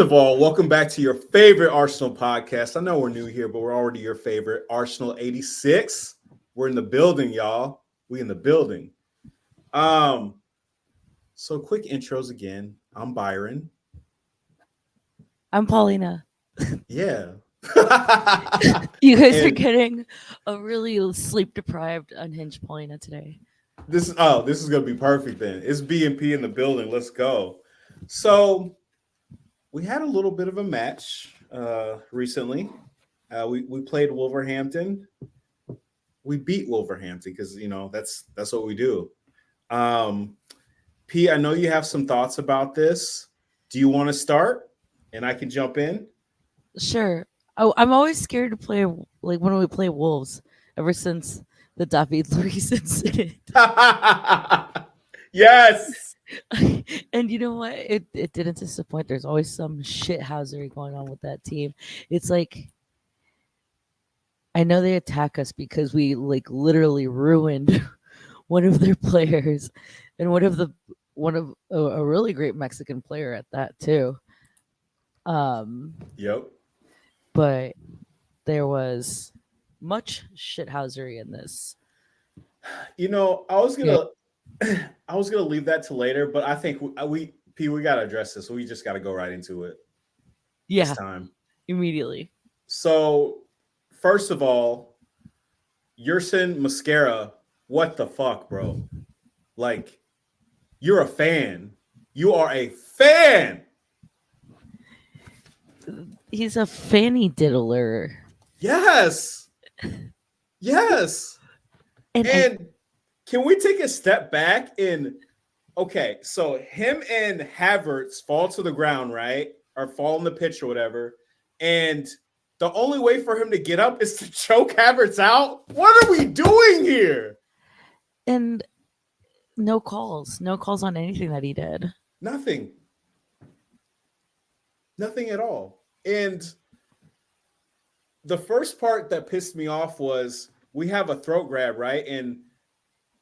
of all, welcome back to your favorite Arsenal podcast. I know we're new here, but we're already your favorite Arsenal 86. We're in the building, y'all. We in the building. Um, so quick intros again. I'm Byron. I'm Paulina. Yeah. You guys are And getting a really sleep deprived, unhinged Paulina today. this is gonna be perfect then. It's B and P in the building. Let's go. So we had a little bit of a match recently. We played Wolverhampton. We beat Wolverhampton because that's what we do. Um, P, I know you have some thoughts about this. Do you want to start, and I can jump in? Sure. Oh, I'm always scared to play like when we play Wolves. Ever since the David Luiz incident, Yes. and you know what? It didn't disappoint. There's always some shithousery going on with that team. It's like I know they attack us because we like literally ruined one of their players, and one of a really great Mexican player at that too. Um, Yep. but there was much shithousery in this. I was Yeah. gonna, I was gonna leave that to later, but I think we P, we gotta address this. We just gotta go right into it this Yeah, time. immediately. So, first of all, Yerson Mosquera, what the fuck, bro? Like, you're a fan. You are a fan. He's a fanny diddler. Yes. Yes. And I And can we take a step back and okay, so him and Havertz fall to the ground, right? Or fall on the pitch or whatever. And the only way for him to get up is to choke Havertz out. What are we doing here? and no calls. No calls on anything that he did. Nothing. Nothing at all. And the first part that pissed me off was we have a throat grab, right? And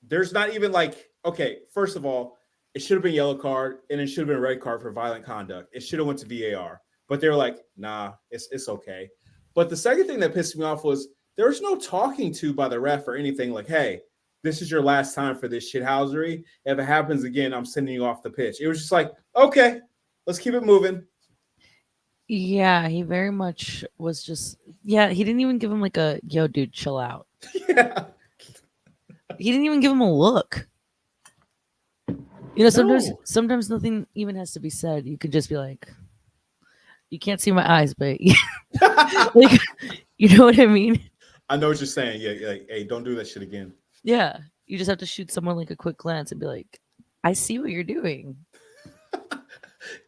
there's not even like, okay, first of all, it should have been yellow card and it should have been a red card for violent conduct. It should have went to VAR. But they were like, nah, it's okay. But the second thing that pissed me off was there was no talking to by the ref or anything like, hey, this is your last time for this shithousery. If it happens again, I'm sending you off the pitch. It was just like, okay, let's keep it moving. Yeah, he very much was just. Yeah, he didn't even give him like a yo, dude, chill out. Yeah. He didn't even give him a look. You know, No. sometimes nothing even has to be said. You could just be like, you can't see my eyes, but like, you know what I mean? I know what you're saying. Yeah, like, hey, don't do that shit again. Yeah, you just have to shoot someone like a quick glance and be like, I see what you're doing.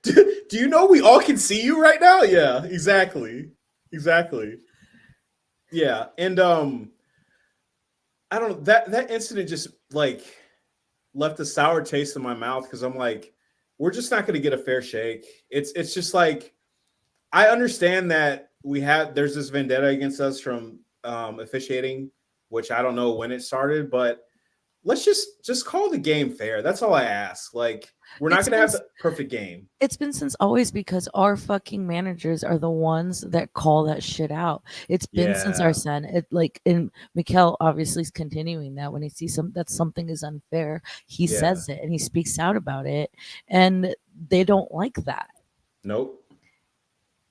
Do you know we all can see you right now? Yeah, exactly. Exactly. Yeah. And I don't know, that incident just like left a sour taste in my mouth because I'm like, we're just not gonna get a fair shake. It's just like I understand that there's this vendetta against us from officiating, which I don't know when it started, but let's just call the game fair. That's all I ask. Like, we're not It's gonna been have the perfect game. it's been since always because our fucking managers are the ones that call that shit out. It's been since our Yeah. son. It like and Mikel obviously is continuing that when he sees that something is unfair, he Yeah. says it and he speaks out about it, and they don't like that Nope.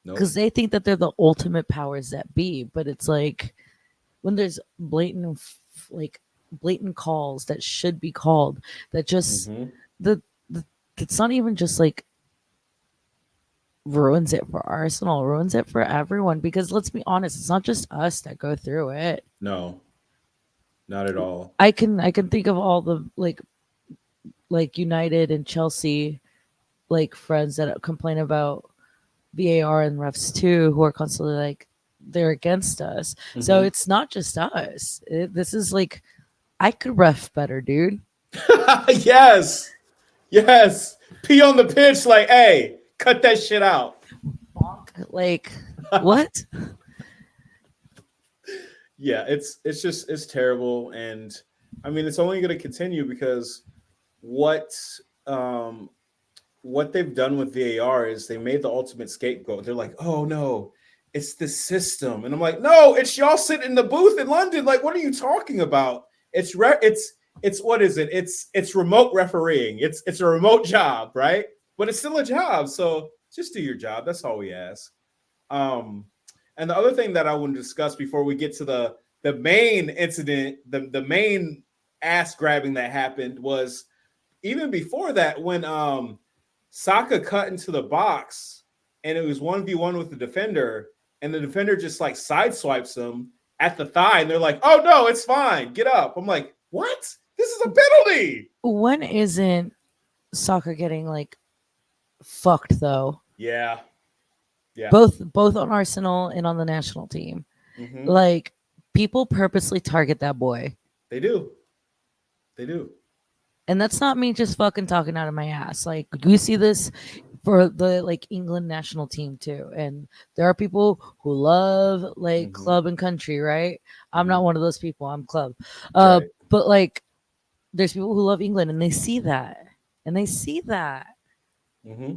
because Nope. they think that they're the ultimate powers that be. But it's like when there's like blatant calls that should be called that just Mm-hmm. the, the it's not even just like ruins it for Arsenal, ruins it for everyone because let's be honest, it's not just us that go through it. No, not at all. I can think of all the like United and Chelsea like friends that complain about VAR and refs too who are constantly like they're against us. So Mm-hmm. it's not just us. This is like I could ref better, dude. Yes. Yes. Pee on the pitch, like, hey, cut that shit out. Bonk. Like what? Yeah, it's terrible, and I mean it's only going to continue because what um what they've done with VAR is they made the ultimate scapegoat. They're like, oh no, it's the system. And I'm like, no, it's y'all sitting in the booth in London. Like, what are you talking about? It's what is it? It's remote refereeing. It's a remote job, right? But it's still a job. So just do your job. That's all we ask. Um, and the other thing that I want to discuss before we get to the main incident, the main ass grabbing that happened was even before that when Saka cut into the box and it was 1v1 with the defender, and the defender just like sideswipes him at the thigh, and they're like, oh no, it's fine, get up. I'm like, what? This is a penalty. When isn't soccer getting like fucked though? Yeah. Yeah. Both on Arsenal and on the national team. Mm-hmm. Like people purposely target that boy. They do. They do. And that's not me just fucking talking out of my ass. Like we see this for the like England national team too. And there are people who love like club and country, right? I'm not one of those people. I'm club. Right. But like there's people who love England and they see that. And they see that. Mm-hmm.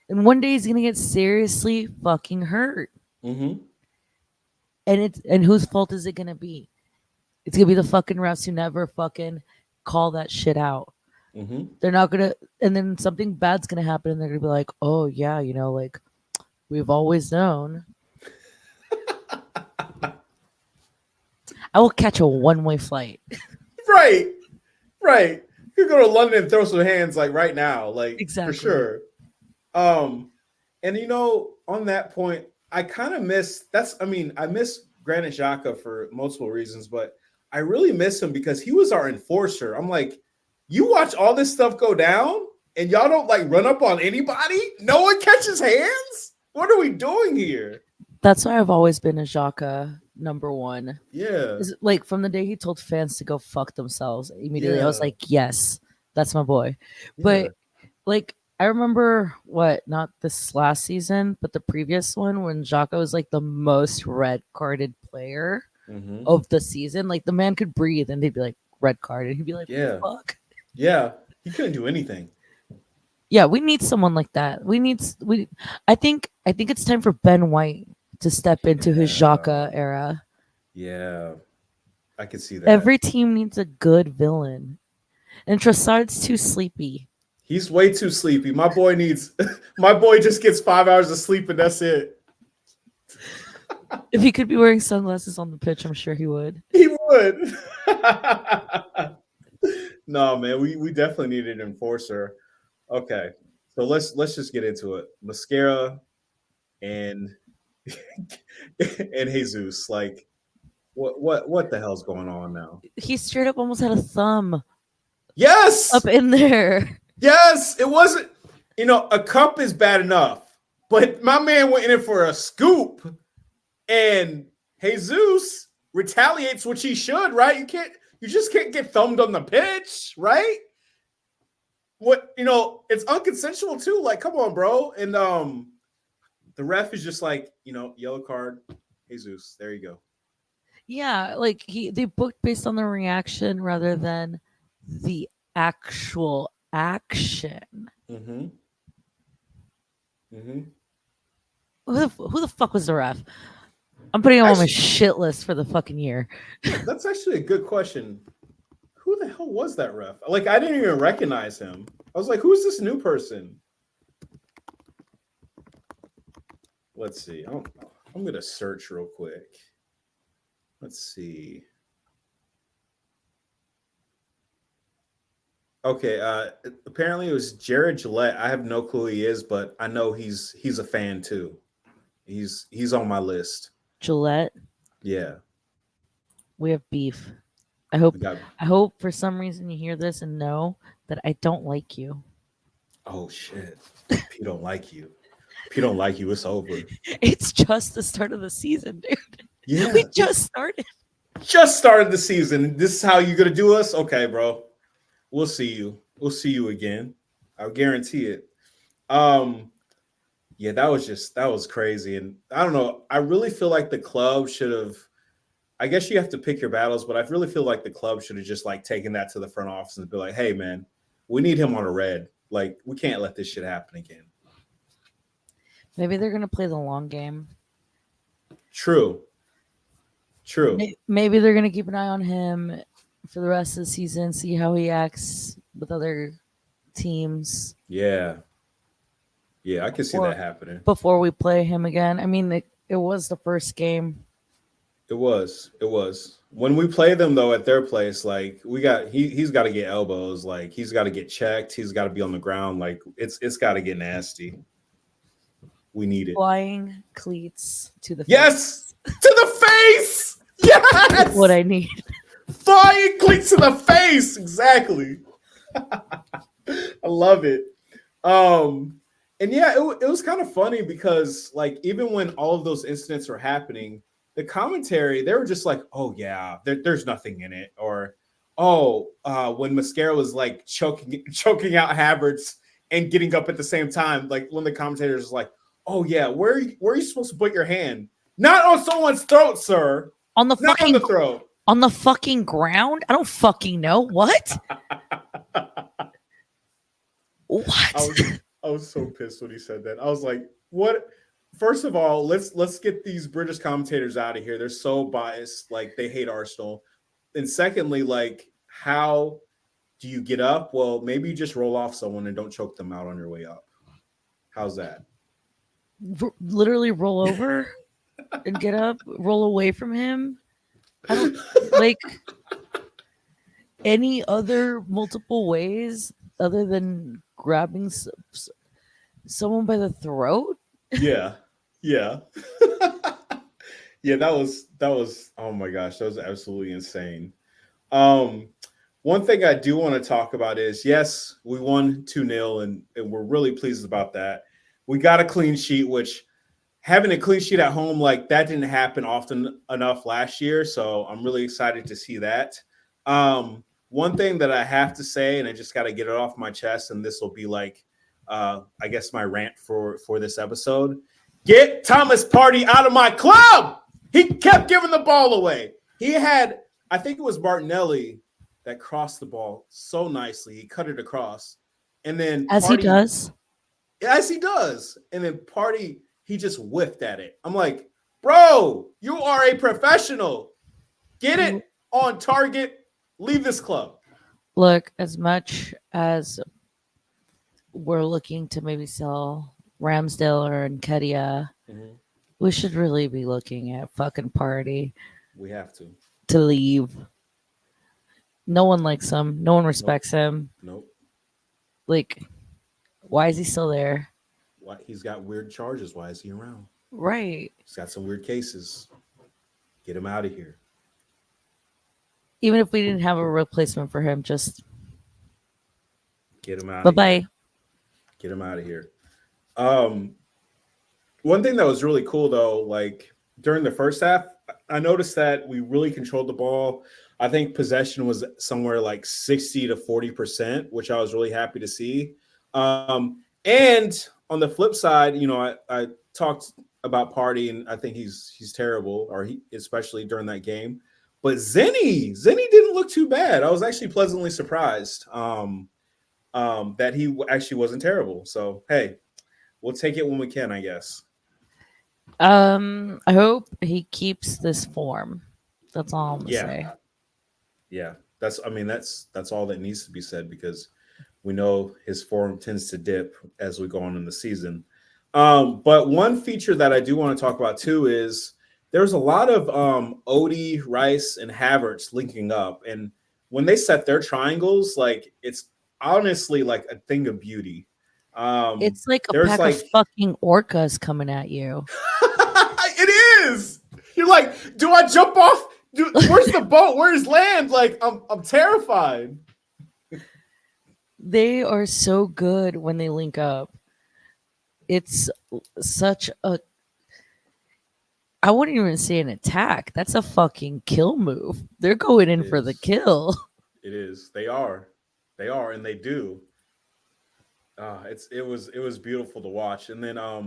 And one day he's gonna get seriously fucking hurt. Mm-hmm. And whose fault is it gonna be? It's gonna be the fucking refs who never fucking call that shit out. Mm-hmm. They're not gonna, and then something bad's gonna happen, and they're gonna be like, "Oh yeah, you know, like we've always known." I will catch a one-way flight. Right. Right. You could go to London and throw some hands like right now, like Exactly. for sure. And you know, on that point, I kind of miss I miss Granit Xhaka for multiple reasons, but I really miss him because he was our enforcer. I'm like, you watch all this stuff go down and y'all don't like run up on anybody? No one catches hands? What are we doing here? That's why I've always been a Xhaka number one. Yeah. Like from the day he told fans to go fuck themselves, immediately I was like, yes, that's my boy. Yeah. But like I remember not this last season, but the previous one when Xhaka was like the most red carded player of the season. Like the man could breathe and they'd be like red card and he'd be like, yeah, fuck. Yeah. He couldn't do anything. Yeah, we need someone like that. I think it's time for Ben White to step into his Xhaka era. Yeah. I could see that. Every team needs a good villain. And Trossard's too sleepy. He's way too sleepy. My boy just gets 5 hours of sleep and that's it. If he could be wearing sunglasses on the pitch, I'm sure he would. He would. No, man, we definitely need an enforcer. Okay. So let's just get into it. Mosquera and and Jesus. Like what the hell's going on now? He straight up almost had a thumb. Yes. Up in there. Yes, it wasn't, a cup is bad enough, but my man went in for a scoop, and Jesus retaliates, which he should, right? You just can't get thumbed on the pitch, right? It's unconsensual too. Like, come on, bro. And the ref is just like, yellow card, Jesus. There you go. Yeah, like they booked based on the reaction rather than the actual action. Mm-hmm. Mm-hmm. Who the fuck was the ref? I'm putting him on my shit list for the fucking year. That's actually a good question. Who the hell was that ref? Like, I didn't even recognize him. I was like, who's this new person? Let's see. I'm going to search real quick. Let's see. Okay, apparently it was Jared Gillette. I have no clue who he is, but I know he's a fan too. He's on my list. Gillette. Yeah. We have beef. I hope for some reason you hear this and know that I don't like you. Oh shit. If he don't like you. If he don't like you, it's over. It's just the start of the season, dude. Yeah. We just started. Just started the season. This is how you're gonna do us? Okay, bro. We'll see you. We'll see you again. I'll guarantee it. Yeah, that was crazy. And I don't know. I really feel like the club should have, I guess you have to pick your battles, but I really feel like the club should have just like taken that to the front office and be like, hey man, we need him on a red. Like we can't let this shit happen again. Maybe they're gonna play the long game. True. True. Maybe they're gonna keep an eye on him for the rest of the season, see how he acts with other teams Yeah. Yeah, I can see before that happening. before we play him again. I mean, it was the first game. It was. It was. When we play them though at their place, like he's got to get elbows, like he's got to get checked, he's got to be on the ground, like it's got to get nasty. We need it. Flying cleats to the Yes, face. to the face. What Yes, I need. flying cleats to the face. Exactly. I love it. Um, and yeah, it was kind of funny because like even when all of those incidents were happening, the commentary they were just like, "Oh yeah, there's nothing in it," or "Oh, when Mosquera was like choking out Havertz and getting up at the same time," like when the commentators was like, "Oh yeah, where are you supposed to put your hand? Not on someone's throat, sir. On the Not on fucking the throat." on the fucking ground? I don't fucking know. What? I What? was I was so pissed when he said that. I was like, "What?" First of all, let's get these British commentators out of here. They're so biased, like they hate Arsenal. And secondly, like how do you get up? Well, maybe you just roll off someone and don't choke them out on your way up. How's that? Literally roll over and get up, roll away from him. I don't like any other multiple ways other than grabbing someone by the throat. Yeah. Yeah. Yeah, that was oh my gosh, that was absolutely insane. Um One thing I do want to talk about is yes, we won 2-0 and we're really pleased about that. We got a clean sheet, which having a clean sheet at home like that didn't happen often enough last year. So I'm really excited to see that. One thing that I have to say, and I just got to get it off my chest, and this will be like, I guess my rant for this episode. Get Thomas Party out of my club. He kept giving the ball away. He had, I think it was Martinelli that crossed the ball so nicely. He cut it across, and then As he Party, does. as he does, and then Party, he just whiffed at it. I'm like, bro, you are a professional. Get it on target. Leave this club. Look, as much as we're looking to maybe sell Ramsdale or Nkedia, Mm-hmm. we should really be looking at fucking Party We have to. to leave. No one likes him. No one Nope. respects him. Nope. Like, why is he still there? Why he's got weird charges? Why is he around? Right. He's got some weird cases. Get him out of here. Even if we didn't have a replacement for him, just Get him out bye of here. bye. Get him out of here. Um, One thing that was really cool though, like during the first half, I noticed that we really controlled the ball. I think possession was somewhere like 60 to 40%, which I was really happy to see. And on the flip side, I talked about Party, and I think he's terrible, or he especially during that game. But Zenny didn't look too bad. I was actually pleasantly surprised that he actually wasn't terrible. So hey, we'll take it when we can, I guess. I hope he keeps this form. That's all I'm gonna Yeah, say. yeah. That's all that needs to be said because we know his form tends to dip as we go on in the season. But one feature that I do want to talk about too is there's a lot of Odie, Rice, and Havertz linking up, and when they set their triangles, like it's honestly like a thing of beauty. Um, It's like a there's pack of like fucking orcas coming at you. it is. You're like, do I jump off? Where's the boat? Where's land? Like, I'm terrified. They are so good when they link up. It's such a I wouldn't even say an attack. That's a fucking kill move. They're going It in for the is. kill. It is. They are, and they do. It was beautiful to watch. And then I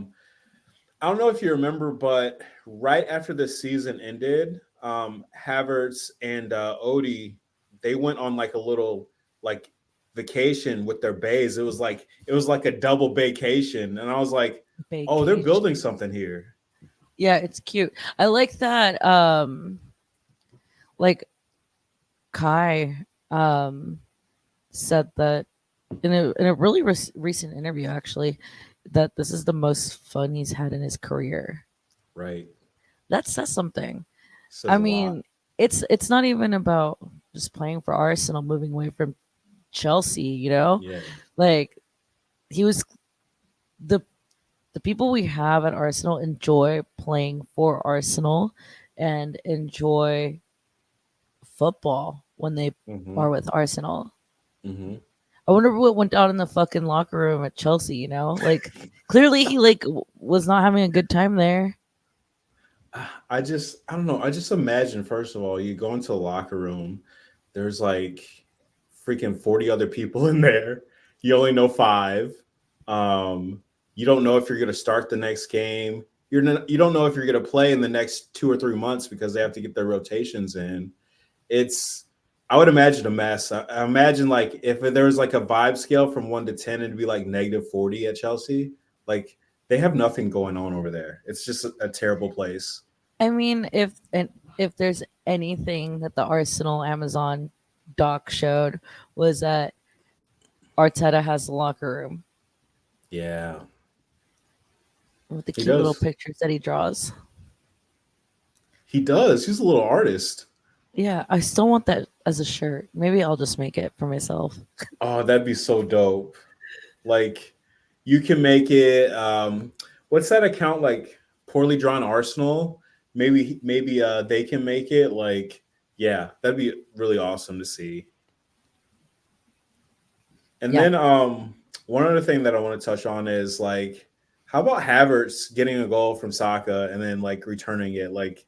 don't know if you remember, but right after the season ended, Havertz and Odie they went on like a little like vacation with their bays. It was like a double vacation, and I was like, oh, they're building Vacation. something here. Yeah, it's cute. I like that. Like Kai said that in a really recent interview, actually, that this is the most fun he's had in his career. Right. That says something. Says I a lot. mean, it's not even about just playing for Arsenal, moving away from Chelsea. Yeah. Like he was the the people we have at Arsenal enjoy playing for Arsenal and enjoy football when they Mm-hmm. are with Arsenal. Mm-hmm. I wonder what went down in the fucking locker room at Chelsea. Like clearly he like was not having a good time there. I don't know. I just imagine, first of all, you go into a locker room, there's like freaking 40 other people in there. You only know five. Um, you don't know if you're gonna start the next game. You don't know if you're gonna play in the next 2 or 3 months because they have to get their rotations in. It's I would imagine a mess. I imagine like if there was like a vibe scale from 1 to 10, it'd be like -40 at Chelsea. Like they have nothing going on over there. It's just a terrible place. I mean, if there's anything that the Arsenal Amazon doc showed was that Arteta has the locker room Yeah, with the he cute little does. pictures that he draws. He does. He's a little artist. Yeah, I still want that as a shirt. Maybe I'll just make it for myself. Oh, that'd be so dope. Like you can make it what's that account like poorly drawn Arsenal? Maybe they can make it like yeah, that'd be really awesome to see. And Yeah, then one other thing that I want to touch on is like how about Havertz getting a goal from Saka and then like returning it? Like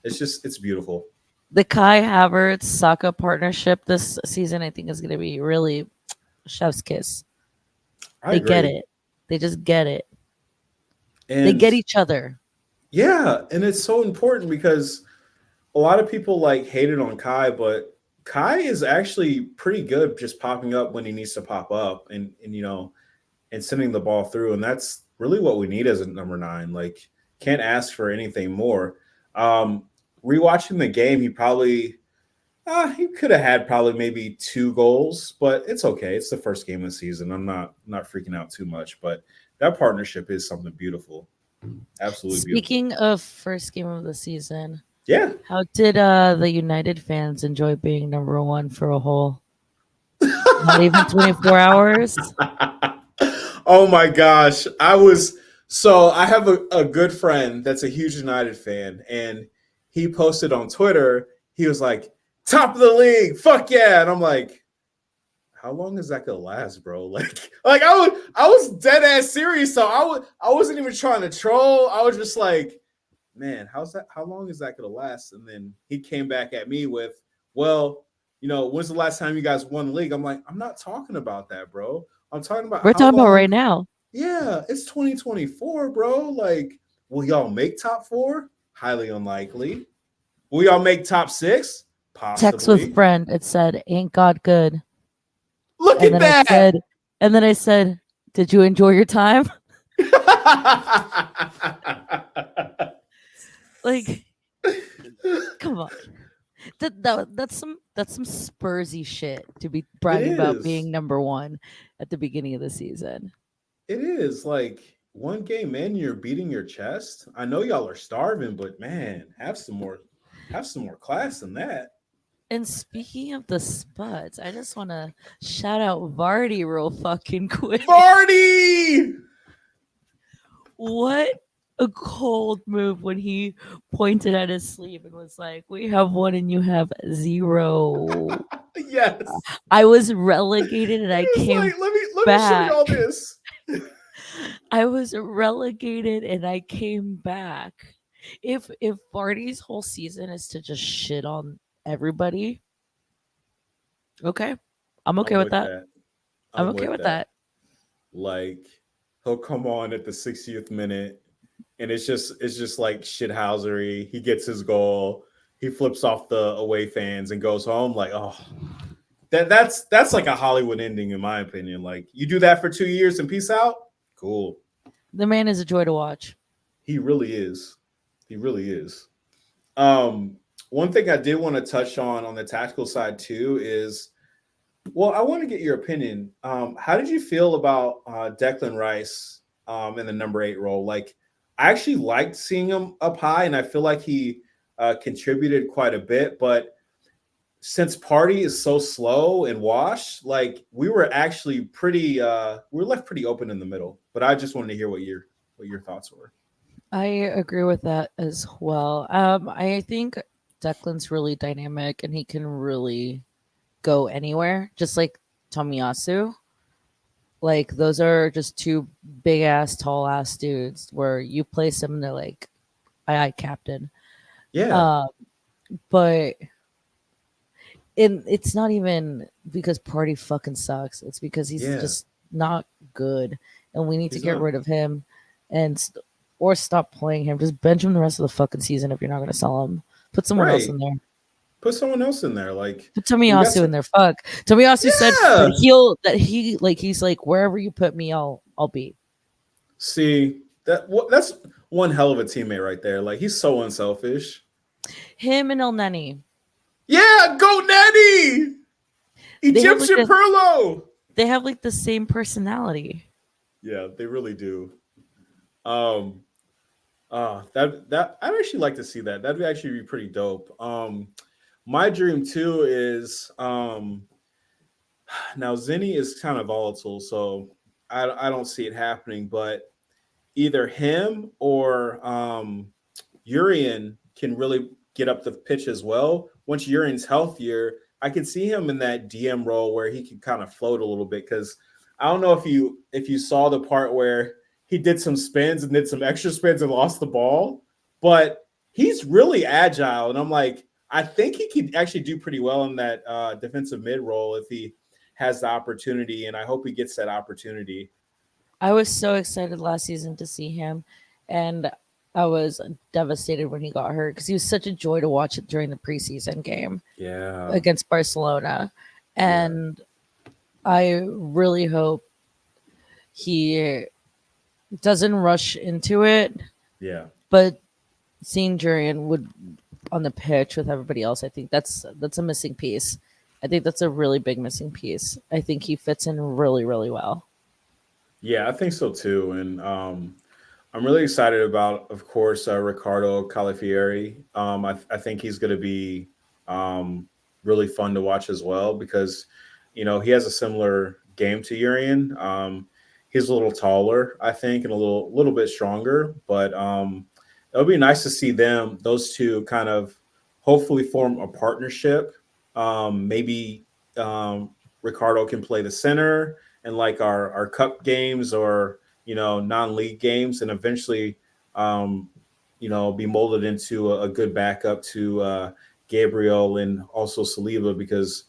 it's beautiful. the Kai Havertz Saka partnership this season, I think, is going to be really chef's kiss. I They get agree. it. They just get it. They And get each other. yeah, and it's so important because a lot of people like hated on Kai, but Kai is actually pretty good just popping up when he needs to pop up and and sending the ball through. And that's really what we need as a number nine. Like can't ask for anything more. Um Rewatching the game, he could have had probably maybe 2 goals, but it's okay. It's the first game of the season. I'm not freaking out too much, but that partnership is something beautiful. Absolutely beautiful. Speaking of first game of the season, Yeah. how did the United fans enjoy being number one for a whole not even 24 hours? Oh my gosh. I have a good friend that's a huge United fan, and he posted on Twitter, he was like, top of the league, fuck yeah. And I'm like, how long is that gonna last, bro? Like I was dead ass serious. So I wasn't even trying to troll. I was just like, man, how long is that gonna last? And then he came back at me with, well, when's the last time you guys won the league? I'm like, I'm not talking about that, bro. I'm talking about We're how talking about right long. now. Yeah, it's 2024, bro. Like, will y'all make top four? Highly unlikely. Will y'all make top six? Text with Possibly. friend. It said, "Ain't God good?" Look And at then I that. said, "Did you enjoy your time?" Like, come on. That's some Spursy shit to be It bragging about is. being number one at the beginning of the season. It is like one game in, you're beating your chest. I know y'all are starving, but man, have some more class than that. And speaking of the Spuds, I just want to shout out Vardy real fucking quick. Vardy! What a cold move when he pointed at his sleeve and was like, "We have one and you have zero." Yes. I was relegated and He I was came like, let me show back. y'all this. I was relegated and I came back. If Vardy's whole season is to just shit on everybody, okay. I'm okay I'm with with that. that. I'm I'm okay with with that. that. Like he'll come on at the 60th minute and it's just like shithousery. He gets his goal. He flips off the away fans and goes home like, oh, that's like a Hollywood ending in my opinion. Like you do that for 2 years and peace out. Cool. The man is a joy to watch. He really is. He really is. Um, One thing I did want to touch on the tactical side too is, well, I want to get your opinion. How did you feel about Declan Rice in the number 8 role? Like, I actually liked seeing him up high, and I feel like he contributed quite a bit. But since Party is so slow and washed, like we were actually pretty, we were left pretty open in the middle. But I just wanted to hear what your thoughts were. I agree with that as well. I think Declan's really dynamic and he can really go anywhere, just like Tomiyasu. Like those are just two big ass, tall ass dudes where you place them and they're like, aye, captain. Yeah, Uh, but it's not even because Party fucking sucks. It's because he's yeah, just not good, and we need to he's get not rid of him, and or stop playing him. Just bench him the rest of the fucking season if you're not going to sell him. Put someone else right. in there. Put someone else in there. Like Put we got Tomiyasu some. in there. Fuck. Tomiyasu said that Yeah. he's like wherever you put me, I'll be. See that's one hell of a teammate right there. Like he's so unselfish. Him and El Neni. Yeah, go Natty, They have like Egyptian the Perlo. they have like the same personality. Yeah, they really do. Um, that I'd actually like to see that. That'd actually be pretty dope. My dream too is now Zinni is kind of volatile, so I don't see it happening. But either him or Urian can really get up the pitch as well. Once Urian's healthier, I could see him in that DM role where he can kind of float a little bit. Because I don't know if you saw the part where he did some spins and did some extra spins and lost the ball, but he's really agile, and I'm like, I think he could actually do pretty well in that defensive mid role if he has the opportunity, and I hope he gets that opportunity. I was so excited last season to see him, and I was devastated when he got hurt because he was such a joy to watch it during the preseason game Yeah, against Barcelona. yeah, And I really hope he doesn't rush into it, yeah. but seeing Jurian would on the pitch with everybody else, I think that's a missing piece. I think that's a really big missing piece. I think he fits in really, really well. Yeah, I think so too. And I'm really excited about, of course, Ricardo Calafieri. I think he's going to be um, really fun to watch as well because, he has a similar game to Urian. He's a little taller, I think, and a little bit stronger. But it'll be nice to see those two, kind of hopefully form a partnership. Maybe Ricardo can play the center and like our cup games or non-league games, and eventually um, be molded into a good backup to Gabriel and also Saliba, because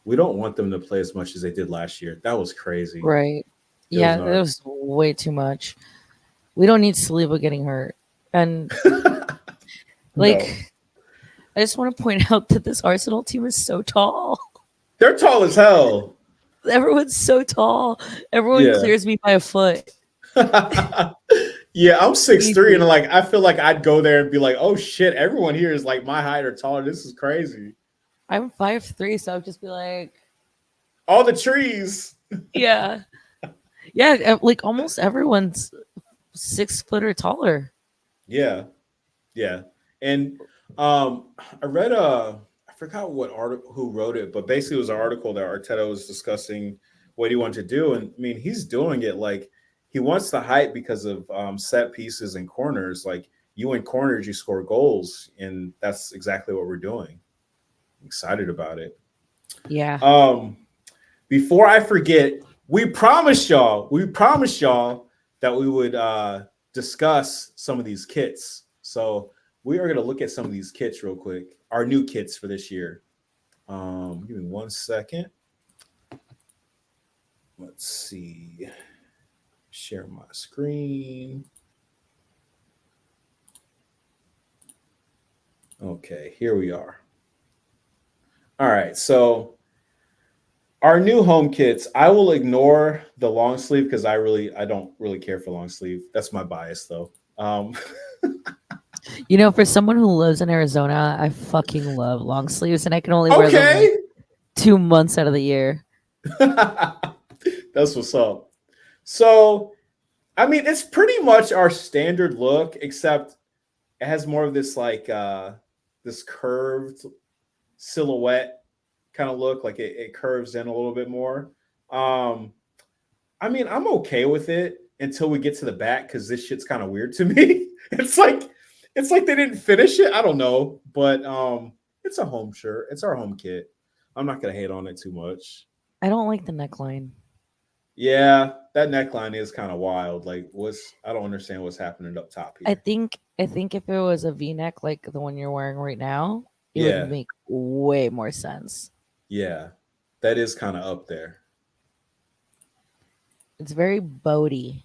we don't want them to play as much as they did last year. That was crazy. Right. It was Yeah, that nuts. was way too much. We don't need Saliba getting hurt. And No, like I just want to point out that this Arsenal team is so tall. they're tall as hell. Everyone's so tall. Everyone Yeah. clears me by a foot. Yeah, I'm 6'3", and Easy. like I feel like I'd go there and be like, oh shit, everyone here is like my height or taller. This is crazy. I'm 5'3", so I'd just be like, All the trees. yeah. Yeah, like almost everyone's 6 foot or taller. Yeah. Yeah. And I read I forgot what article who wrote it, but basically it was an article that Arteta was discussing what he wanted to do. And I mean, he's doing it like he wants the height because of set pieces and corners. Like you in corners, you score goals, and that's exactly what we're doing. I'm excited about it. Yeah. Um, Before I forget, we promised y'all that we would discuss some of these kits. So we are going to look at some of these kits real quick, our new kits for this year. Give me 1 second. Let's see. Share my screen. Okay, here we are. All right, so Our new home kits, I will ignore the long sleeve because I don't really care for long sleeve. That's my bias though. Um, You know, for someone who lives in Arizona, I fucking love long sleeves, and I can only wear them like okay. 2 months out of the year. That's what's up. So, I mean, it's pretty much our standard look, except it has more of this like this curved silhouette kind of look. Like it curves in a little bit more. Um, I mean, I'm okay with it until we get to the back because this shit's kind of weird to me. It's like they didn't finish it. I don't know, but it's a home shirt. It's our home kit. I'm not gonna hate on it too much. I don't like the neckline. Yeah, that neckline is kind of wild. Like, what's I don't understand what's happening up top here. I think if it was a V-neck like the one you're wearing right now, it would Yeah, make way more sense. yeah, that is kind of up there. It's very boaty.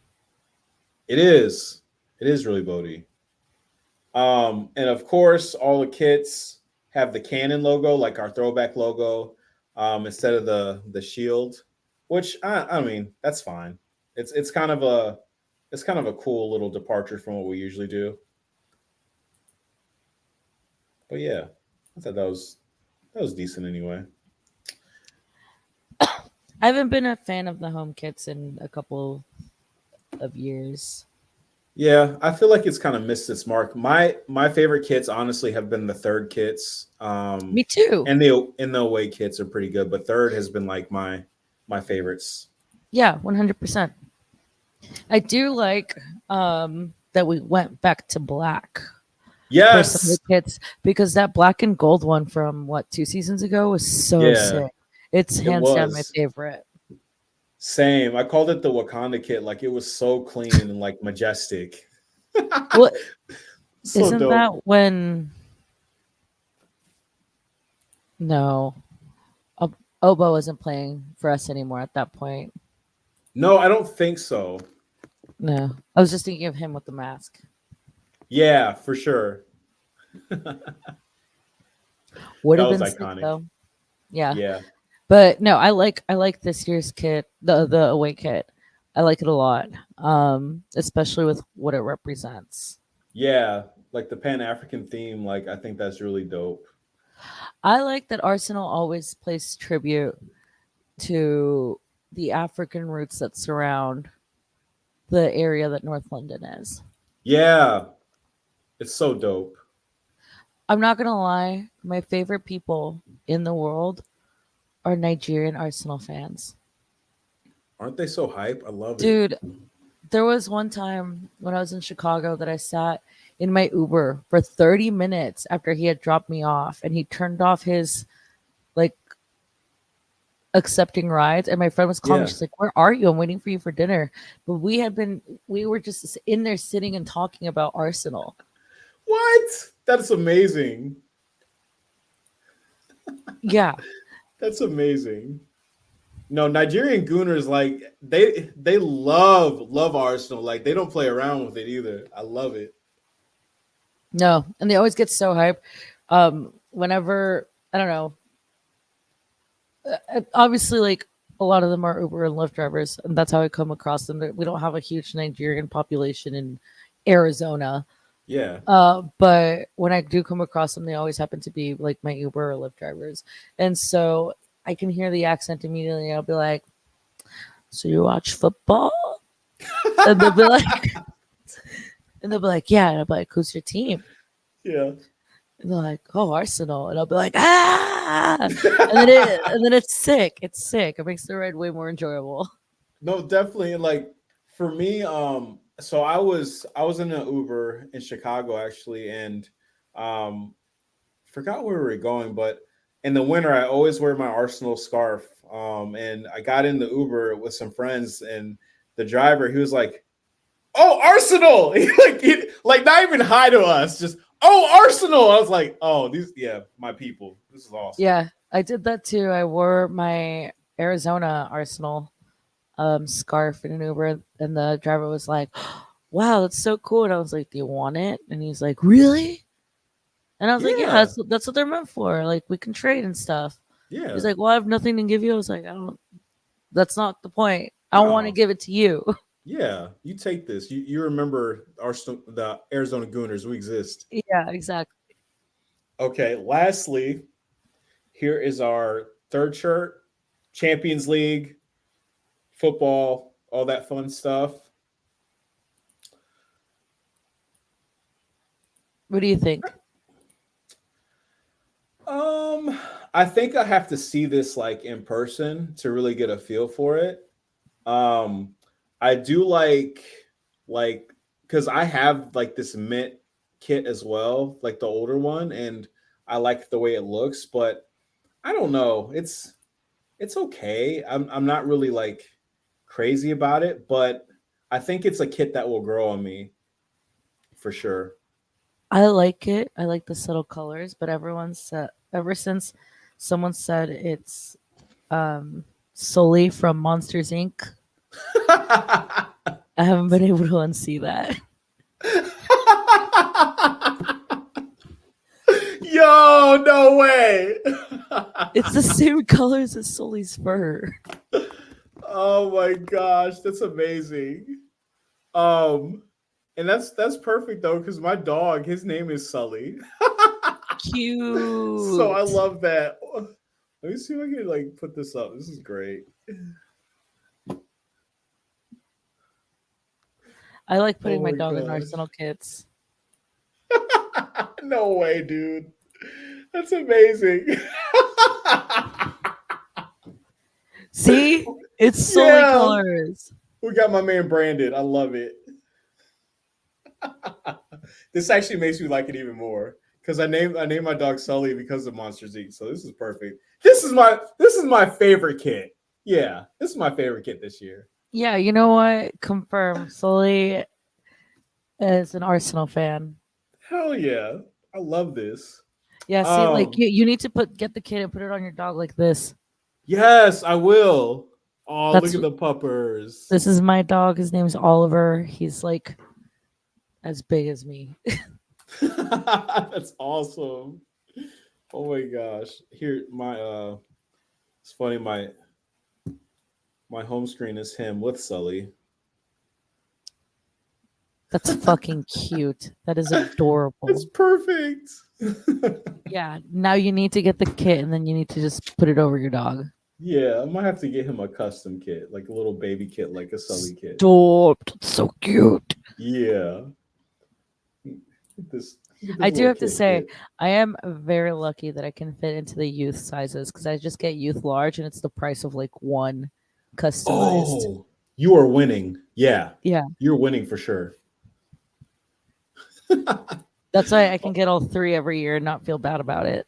It is. It is really Bodhi. And of course, all the kits have the Canon logo, like our throwback logo, instead of the shield, which I mean that's fine. It's kind of a it's kind of a cool little departure from what we usually do. But yeah, I thought that was decent anyway. I haven't been a fan of the home kits in a couple of years. Yeah, I feel like it's kind of missed its mark. My favorite kits honestly have been the third kits. Me too. And the away kits are pretty good, but third has been like my favorites. Yeah, 100%. I do like that we went back to black for some of the Yes. kits because that black and gold one from what 2 seasons ago was so Yeah, sick. It's it hands down my was. favorite. Same. I called it the Wakanda kit. Like it was so clean and like majestic. Well, So isn't that dope. when no Obo wasn't playing for us anymore at that point? No, I don't think so. No, I was just thinking of him with the mask. Yeah, for sure. That Would have was been sick iconic. though. Yeah, Yeah. but no, I like this year's kit, the away kit. I like it a lot, especially with what it represents. Yeah. Like the Pan African theme, like I think that's really dope. I like that Arsenal always plays tribute to the African roots that surround the area that North London is. Yeah. It's so dope. I'm not gonna lie, my favorite people in the world are Nigerian Arsenal fans. Aren't they so hype? I love it. Dude, there was one time when I was in Chicago that I sat in my Uber for 30 minutes after he had dropped me off and he turned off his like accepting rides and my friend was calling me. Yeah. She's like, "Where are you? I'm waiting for you for dinner." But we were just in there sitting and talking about Arsenal. What? That's amazing. Yeah. That's amazing. No, Nigerian Gooners like they love Arsenal. Like they don't play around with it either. I love it. No, and they always get so hyped. Whenever I don't know, obviously, like a lot of them are Uber and Lyft drivers, and that's how I come across them. We don't have a huge Nigerian population in Arizona, Yeah. but when I do come across them, they always happen to be like my Uber or Lyft drivers, and so I can hear the accent immediately. I'll be like, "So you watch football?" And they'll be like, "Yeah." And I'll be like, "Who's your team?" Yeah. And they're like, "Oh, Arsenal," and I'll be like, "Ah!" And then it's sick. It's sick. It makes the ride way more enjoyable. No, definitely. And like for me, so I was in an Uber in Chicago actually, and um forgot where we were going, but in the winter I always wear my Arsenal scarf. And I got in the Uber with some friends, and the driver he was like, "Oh, Arsenal!" Like not even hi to us, just "Oh, Arsenal!" I was like, "Oh, these yeah, my people. This is awesome." Yeah, I did that too. I wore my Arizona Arsenal scarf in an Uber, and the driver was like, "Wow, that's so cool." And I was like, "Do you want it?" And he's like, "Really?" And I was like, "Yeah, Yeah, that's what they're meant for. Like we can trade and stuff." Yeah. He's like, well, I have nothing to give you. I was like, I don't. That's not the point. I want to No. give it to you. Yeah. You take this. You remember the Arizona Gooners. We exist. Yeah, exactly. Okay. Lastly, here is our third shirt. Champions League, football, all that fun stuff. What do you think? Um, I think I have to see this like in person to really get a feel for it. Um, I do like because I have like this mint kit as well, like the older one, and I like the way it looks, but I don't know. It's okay. I'm not really like crazy about it, but I think it's a kit that will grow on me for sure. I like it. I like the subtle colors, but everyone said ever since someone said it's solely from Monsters Inc. I haven't been able to unsee that. Yo, no way. It's the same colors as Sully's fur. Oh my gosh, that's amazing. Um, and that's perfect though, because my dog, his name is Sully. So I Cute. love that. Let me see if I can like put this up. This is great. I like Oh putting my my dog in gosh. Arsenal kits. No way, dude. That's amazing. See? It's Sully Yeah. colors. We got my man Brandon. I love it. This actually makes me like it even more. Because I named my dog Sully because of Monsters Inc. So this is perfect. This is my favorite kit. Yeah, this is my favorite kit this year. Yeah, you know what? Confirm. Sully is an Arsenal fan. Hell yeah. I love this. Yeah, see, like Um, you need to get the kid and put it on your dog like this. yes, I will. Oh, look That's at the puppers. This is my dog. His name's Oliver. He's like as big as me. That's awesome. Oh my gosh. Here my it's funny my home screen is him with Sully. That's fucking cute. That is It's adorable. perfect. Yeah, now you need to get the kit and then you need to just put it over your dog. Yeah, I might have to get him a custom kit, like a little baby kit, like a Sully kit. Stop. That's so cute. Yeah. Get I this do little have to kit say, kit. I am very lucky that I can fit into the youth sizes because I just get youth large and it's the price of like one customized. Oh, you are winning. Yeah. Yeah, You're winning for sure. that's why I can get all three every year and not feel bad about it.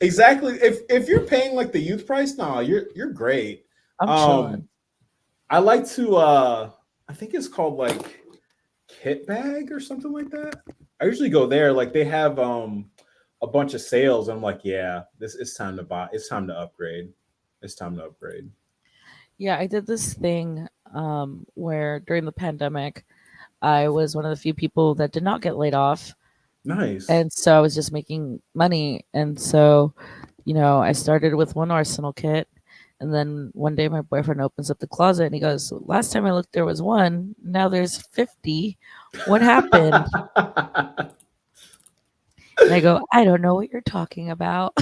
Exactly. If you're paying like the youth price, no, you're great. I'm Um, chilling. I like to I think it's called like Kit Bag or something like that. I usually go there. Like they have a bunch of sales. I'm like, yeah, this it's time to buy. It's time to upgrade. It's time to upgrade. Yeah, I did this thing where during the pandemic, I was one of the few people that did not get laid off. Nice. And so I was just making money. And so, I started with one Arsenal kit. And then one day my boyfriend opens up the closet and he goes, last time I looked, there was one. Now there's 50. What happened? And I go, I don't know what you're talking about.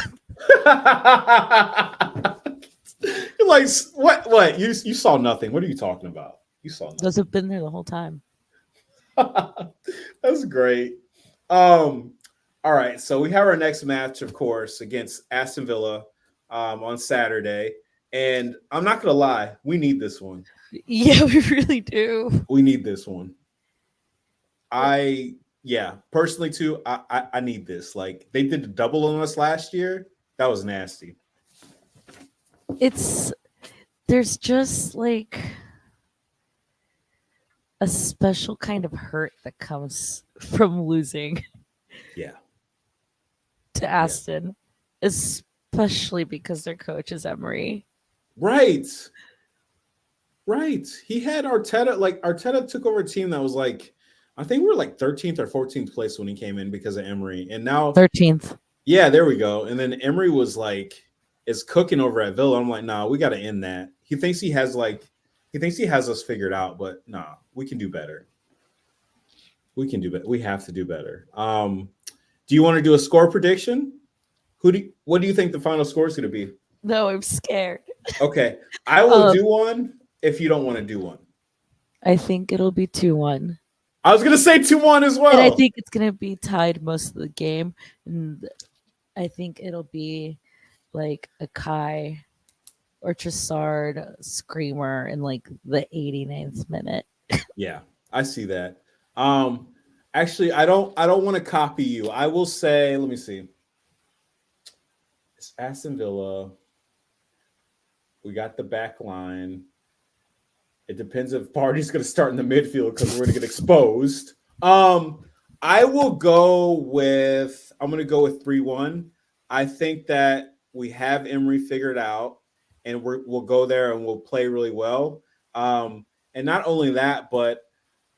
You're like, what? What? You saw nothing. What are you talking about? You saw Those nothing. have been there the whole time. That's great. Um, all right. So we have our next match, of course, against Aston Villa on Saturday. And I'm not gonna lie, we need this one. Yeah, we really do. We need this one. I yeah, personally too, I need this. Like they did the double on us last year. That was nasty. It's, there's just like a special kind of hurt that comes from losing Yeah. to Yeah. Aston, especially because their coach is Emery. Right. Right. He had Arteta, like Arteta took over a team that was like, I think we were like 13th or 14th place when he came in because of Emery. And now 13th. Yeah, there we go. And then Emery was like, is cooking over at Villa. I'm like, nah, we got to end that. He thinks he has us figured out, but nah, we can do better. We can do better. We have to do better. Do you want to do a score prediction? What do you think the final score is going to be? No, I'm scared. Okay, I will Um, do one if you don't want to do one. I think it'll be 2-1. I was going to say 2-1 as And I well. think it's gonna be tied most of the game. And I think it'll be like a Kai or Trossard screamer in like the 89th minute. Yeah, I see that. Um, actually, I don't want to copy you. I will say, let me see. It's Aston Villa. We got the back line. It depends if Party's going to start in the midfield because we're going to get exposed. I will go with. I'm going to go with 3-1. I think that we have Emery figured out, and we'll go there and we'll play really well. And not only that, but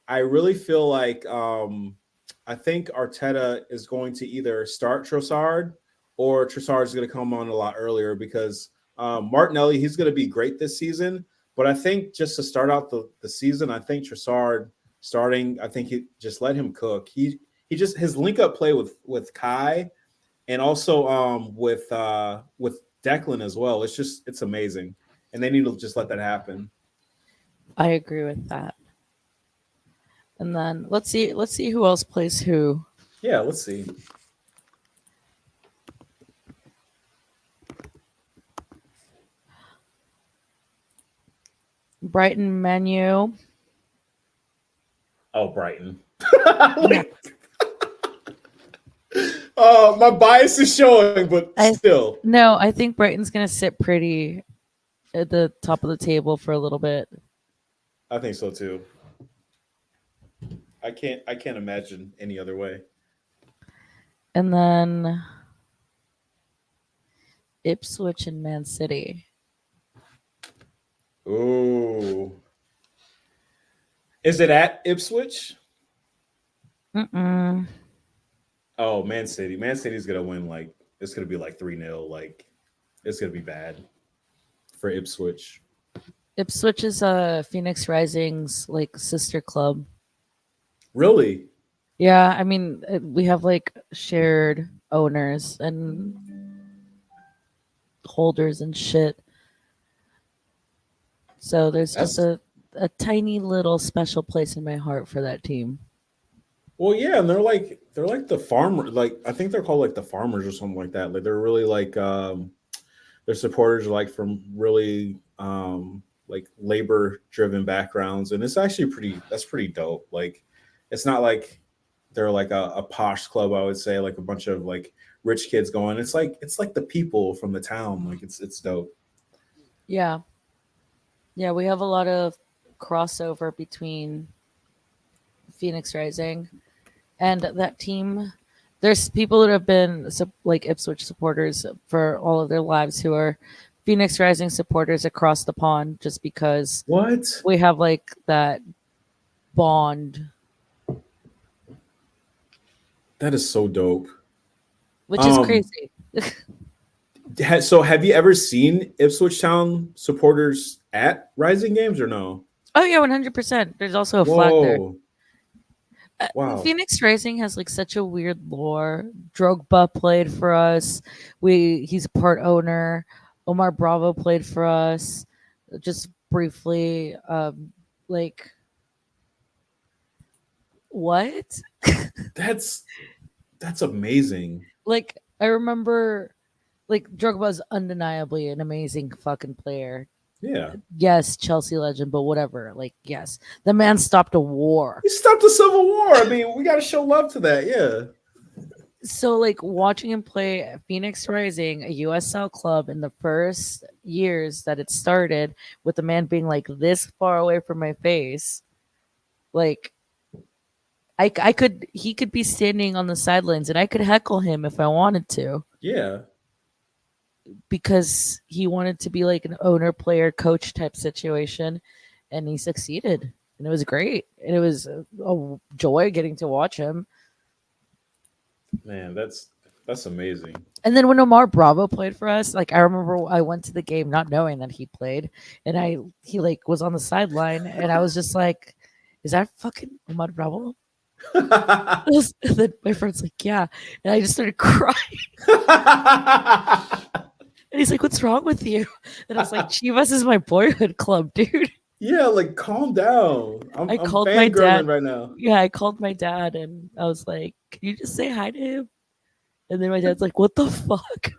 I really feel like I think Arteta is going to either start Trossard or Trossard is going to come on a lot earlier because Martinelli, he's going to be great this season. But I think just to start out the season, I think Trossard starting, I think he just let him cook. He just his link up play with Kai and also with Declan as well. It's amazing, and they need to just let that happen. I agree with that. And then let's see who else plays who. Yeah, let's see. Brighton menu. Oh, Brighton. Yeah. Like, my bias is showing, but I still, no, I think Brighton's gonna sit pretty at the top of the table for a little bit. I think so too. I can't imagine any other way. And then Ipswich and Man City. Ooh, is it at Ipswich? Mm-mm. Oh, Man City. Man City's gonna win. Like it's gonna be like 3-0. Like it's gonna be bad for Ipswich. Ipswich is Phoenix Rising's like sister club. Really? Yeah, I mean we have like shared owners and holders and shit. So there's just That's a tiny little special place in my heart for that team. well, yeah, and they're like the farmer. Like I think they're called like the farmers or something like that. Like they're really like their supporters are like from really like labor driven backgrounds, and it's actually pretty dope. Like it's not like they're like a posh club. I would say like a bunch of like rich kids going. It's like the people from the town. Like it's dope. Yeah. Yeah, we have a lot of crossover between Phoenix Rising and that team. There's people that have been like Ipswich supporters for all of their lives who are Phoenix Rising supporters across the pond just because What? we have like that bond, That is so dope. which is Um, crazy. so have you ever seen Ipswich Town supporters at Rising Games or no? Oh yeah, 100%. There's also a flag there. Whoa! Wow. Phoenix Rising has like such a weird lore. Drogba played for us. He's a part owner. Omar Bravo played for us. Just briefly, like what? That's that's amazing. Like I remember, like Drogba's undeniably an amazing fucking player. Yeah. Yes, Chelsea legend, but whatever. Like yes, the man stopped a war. He stopped the Civil War. I mean, we got to show love to that. Yeah. So like watching him play at Phoenix Rising, a USL club in the first years that it started, with the man being like this far away from my face, like I could he could be standing on the sidelines and I could heckle him if I wanted to Yeah. because he wanted to be like an owner player coach type situation and he succeeded and it was great and it was a joy getting to watch him. Man, that's That's amazing. And then when Omar Bravo played for us, like I remember I went to the game not knowing that he played, and he like was on the sideline, and I was just like, "Is that fucking Omar Bravo?" And then my friend's like, "Yeah," and I just started crying. And he's like, "What's wrong with you?" And I was like, "Chivas is my boyhood club, dude." Yeah, like calm down. I I'm called my dad. fangirling right now. Yeah, I called my dad, and I was like, "Can you just say hi to him?" And then my dad's like, "What the fuck?"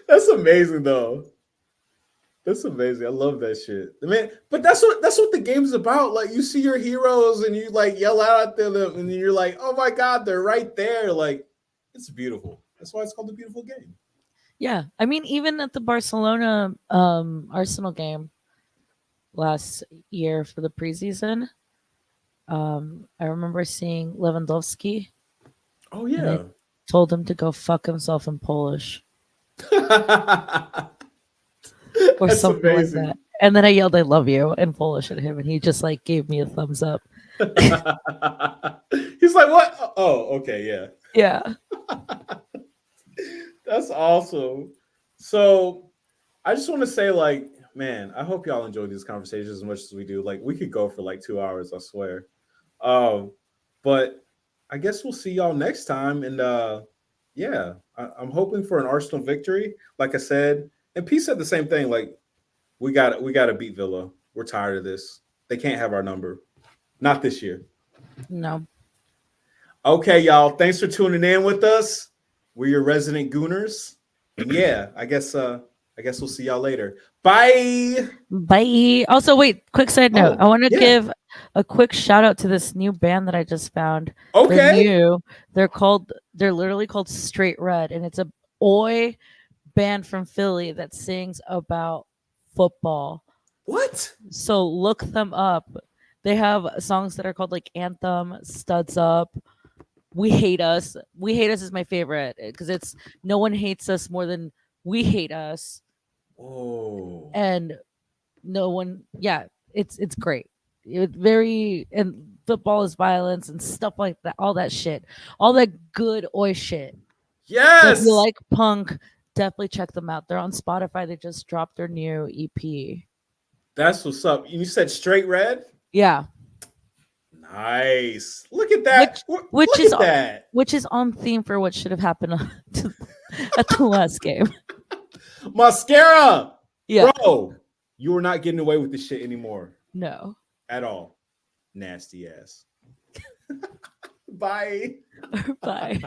That's amazing though. That's amazing. I love that shit. Man, but that's what the game's about. Like you see your heroes and you like yell out at them and you're like, "Oh my god, they're right there." Like it's beautiful. That's why it's called a beautiful game. Yeah, I mean, even at the Barcelona Arsenal game last year for the preseason, I remember seeing Lewandowski, Oh and they yeah. told him to go fuck himself in Polish or That's something like amazing. that. And then I yelled, "I love you" in Polish at him, and he just like gave me a thumbs up. He's like, "What? Oh, okay, yeah." Yeah. That's awesome. So I just want to say, like, man, I hope y'all enjoy these conversations as much as we do. Like, we could go for like 2 hours, I swear. Um, but I guess we'll see y'all next time. And yeah, I'm hoping for an Arsenal victory. Like I said, and P said the same thing. Like, we got to beat Villa. We're tired of this. They can't have our number. Not this year. No. Okay, y'all. Thanks for tuning in with us. We're your resident gooners. And yeah, I guess we'll see y'all later. Bye. Bye. Also, wait, quick side note. I Oh, want to yeah. give a quick shout out to this new band that I just found. They're Okay. new. They're literally called Straight Red, and it's a oi band from Philly that sings about football. What? So look them up. They have songs that are called like Anthem, Studs Up, We Hate Us. We Hate Us is my favorite because it's no one hates us more than we hate us. Whoa. And no one, yeah, it's great. It's very, and football is violence and stuff like that, all that shit, all that good oi shit. So if you Yes. like punk, definitely check them out. They're on Spotify. They just dropped their new EP. That's what's up. You said straight red? Yeah, Nice. Look at which that. which Look is at that. which is on theme for what should have happened at the last game. Mosquera. Yeah, Bro, you are not getting away with this shit anymore no. at all. Nasty ass. Bye. Bye.